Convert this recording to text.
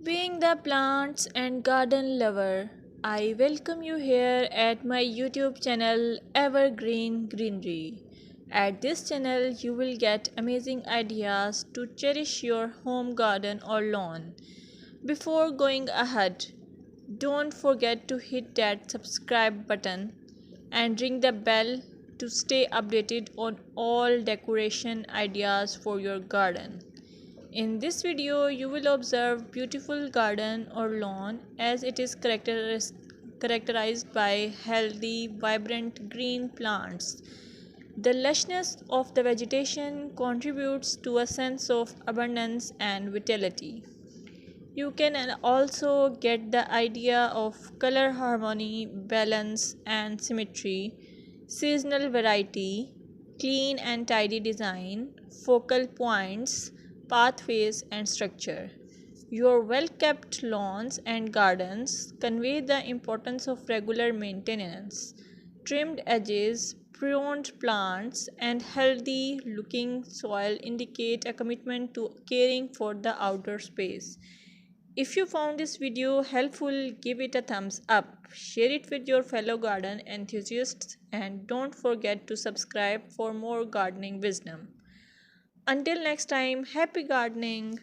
Being the plants and garden lover, I welcome you here at my YouTube channel Evergreen Greenery. At this channel, you will get amazing ideas to cherish your home garden or lawn. Before going ahead, don't forget to hit that subscribe button and ring the bell to stay updated on all decoration ideas for your garden. In this video, you will observe beautiful garden or lawn as it is characterized by healthy, vibrant green plants. The lushness of the vegetation contributes to a sense of abundance and vitality. You can also get the idea of color harmony, balance, and symmetry, seasonal variety, clean and tidy design, focal points, pathways, and structure. Your well kept lawns and gardens convey the importance of regular maintenance. Trimmed edges, pruned plants, and healthy looking soil indicate a commitment to caring for the outdoor space. If you found this video helpful, give it a thumbs up, share it with your fellow garden enthusiasts, and don't forget to subscribe for more gardening wisdom. Until next time, happy gardening!